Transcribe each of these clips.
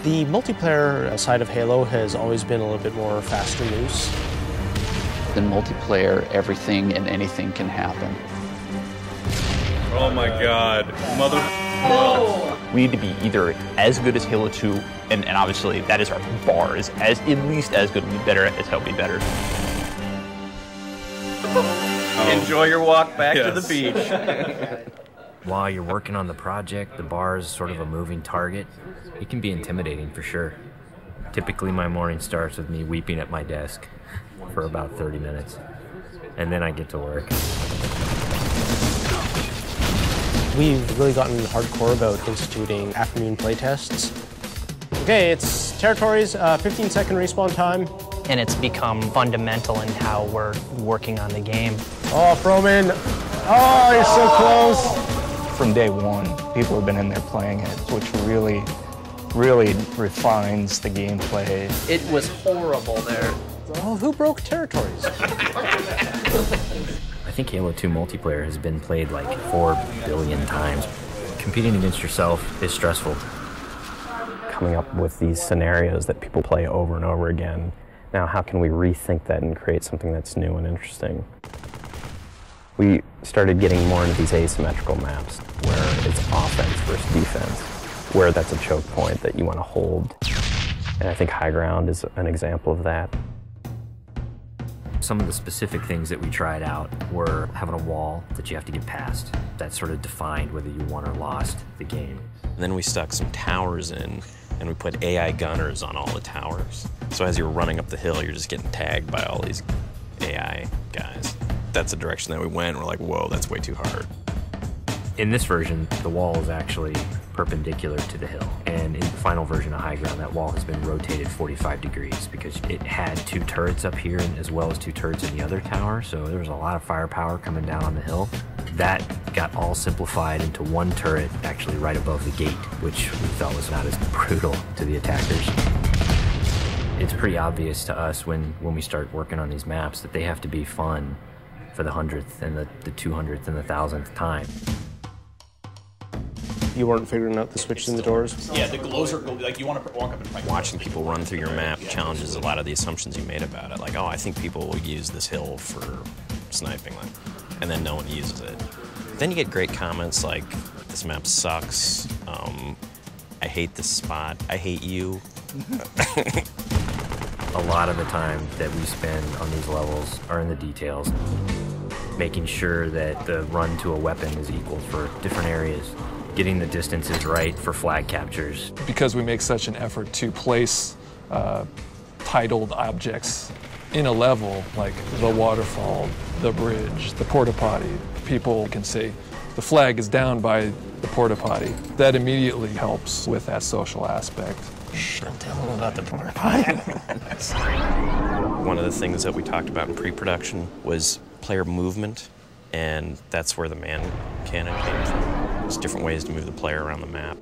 The multiplayer side of Halo has always been a little bit more fast and loose. In multiplayer, everything and anything can happen. Oh my God, mother... No. We need to be either as good as Halo 2, and obviously that is our bar, is as at least as good, be better as hell, be better. Enjoy your walk back to the beach. While you're working on the project, the bar is sort of a moving target. It can be intimidating for sure. Typically my morning starts with me weeping at my desk for about 30 minutes, and then I get to work. We've really gotten hardcore about instituting afternoon playtests. Okay, it's territories, 15-second respawn time. And it's become fundamental in how we're working on the game. Oh, Froman! Oh, you're so close! From day one, people have been in there playing it, which really refines the gameplay. It was horrible there. Oh, who broke territories? I think Halo 2 multiplayer has been played like 4 billion times. Competing against yourself is stressful. Coming up with these scenarios that people play over and over again. Now, how can we rethink that and create something that's new and interesting? We started getting more into these asymmetrical maps where it's offense versus defense, where that's a choke point that you want to hold. And I think High Ground is an example of that. Some of the specific things that we tried out were having a wall that you have to get past. That sort of defined whether you won or lost the game. And then we stuck some towers in, and we put AI gunners on all the towers. So as you're running up the hill, you're just getting tagged by all these AI guys. That's the direction that we went. We're like, whoa, that's way too hard. In this version, the wall is actually perpendicular to the hill. And in the final version of High Ground, that wall has been rotated 45 degrees because it had 2 turrets up here as well as 2 turrets in the other tower. So there was a lot of firepower coming down on the hill. That got all simplified into 1 turret actually right above the gate, which we felt was not as brutal to the attackers. It's pretty obvious to us when we start working on these maps that they have to be fun for the 100th and the 200th and the 1000th time. You weren't figuring out the switches in the doors? Yeah, the glows are like you want to walk up and fight. Watching people run through your map challenges a lot of the assumptions you made about it. Like, oh, I think people will use this hill for sniping them, and then no one uses it. Then you get great comments like, this map sucks, I hate this spot, I hate you. A lot of the time that we spend on these levels are in the details, making sure that the run to a weapon is equal for different areas, getting the distances right for flag captures. Because we make such an effort to place titled objects in a level, like the waterfall, the bridge, the porta potty, people can say, the flag is down by the porta potty. That immediately helps with that social aspect. Shh, don't tell them about the porta potty. One of the things that we talked about in pre-production was player movement, and that's where the man cannon came from. There's different ways to move the player around the map.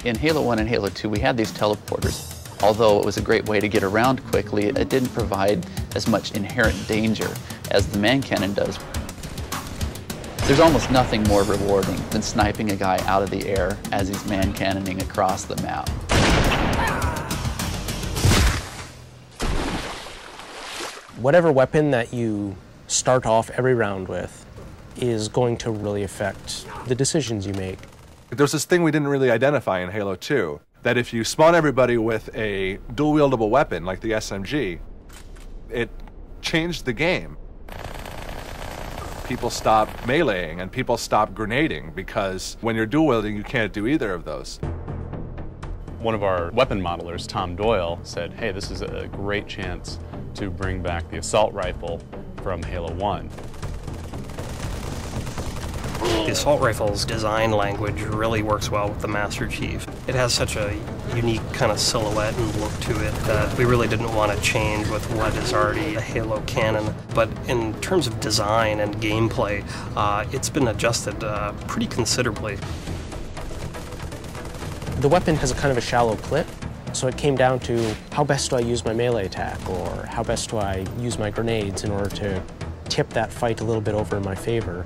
In Halo 1 and Halo 2, we had these teleporters. Although it was a great way to get around quickly, it didn't provide as much inherent danger as the man cannon does. There's almost nothing more rewarding than sniping a guy out of the air as he's man cannoning across the map. Whatever weapon that you start off every round with is going to really affect the decisions you make. There's this thing we didn't really identify in Halo 2, that if you spawn everybody with a dual-wieldable weapon like the SMG, it changed the game. People stop meleeing and people stop grenading because when you're dual-wielding, you can't do either of those. One of our weapon modelers, Tom Doyle, said, hey, this is a great chance to bring back the assault rifle from Halo 1. The assault rifle's design language really works well with the Master Chief. It has such a unique kind of silhouette and look to it that we really didn't want to change with what is already a Halo canon. But in terms of design and gameplay, it's been adjusted pretty considerably. The weapon has a kind of a shallow clip, so it came down to how best do I use my melee attack, or how best do I use my grenades in order to tip that fight a little bit over in my favor.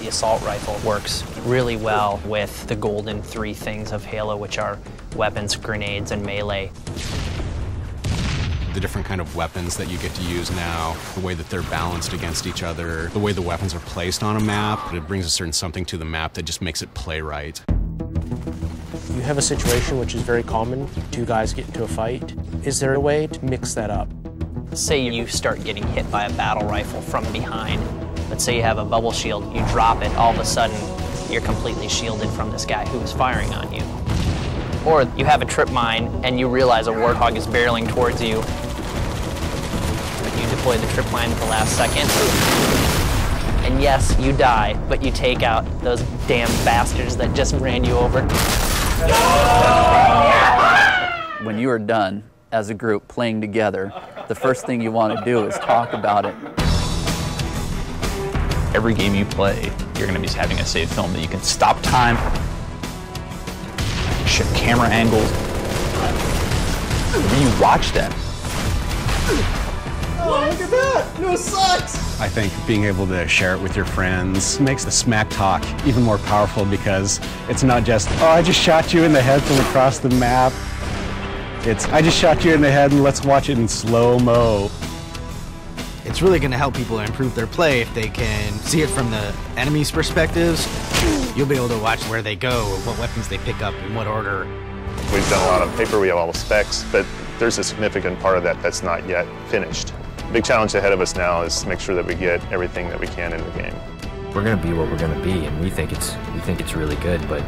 The assault rifle works really well with the golden three things of Halo, which are weapons, grenades, and melee. The different kind of weapons that you get to use now, the way that they're balanced against each other, the way the weapons are placed on a map, it brings a certain something to the map that just makes it play right. You have a situation which is very common, two guys get into a fight. Is there a way to mix that up? Say you start getting hit by a battle rifle from behind. Let's say you have a bubble shield, you drop it, all of a sudden you're completely shielded from this guy who is firing on you. Or you have a trip mine and you realize a warthog is barreling towards you. You deploy the trip mine at the last second. And yes, you die, but you take out those damn bastards that just ran you over. When you are done as a group playing together, the first thing you want to do is talk about it. Every game you play, you're going to be having a save film that you can stop time, shift camera angles. When you watch that. Oh, look at that! No, it sucks! I think being able to share it with your friends makes the smack talk even more powerful because it's not just, oh, I just shot you in the head from across the map. It's, I just shot you in the head and let's watch it in slow-mo. It's really going to help people improve their play if they can see it from the enemy's perspectives. You'll be able to watch where they go, what weapons they pick up, in what order. We've done a lot of paper, we have all the specs, but there's a significant part of that that's not yet finished. The big challenge ahead of us now is to make sure that we get everything that we can in the game. We're going to be what we're going to be, and we think it's really good, but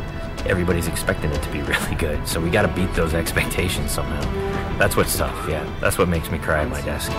everybody's expecting it to be really good, so we got to beat those expectations somehow. That's what's tough, yeah. That's what makes me cry at my desk.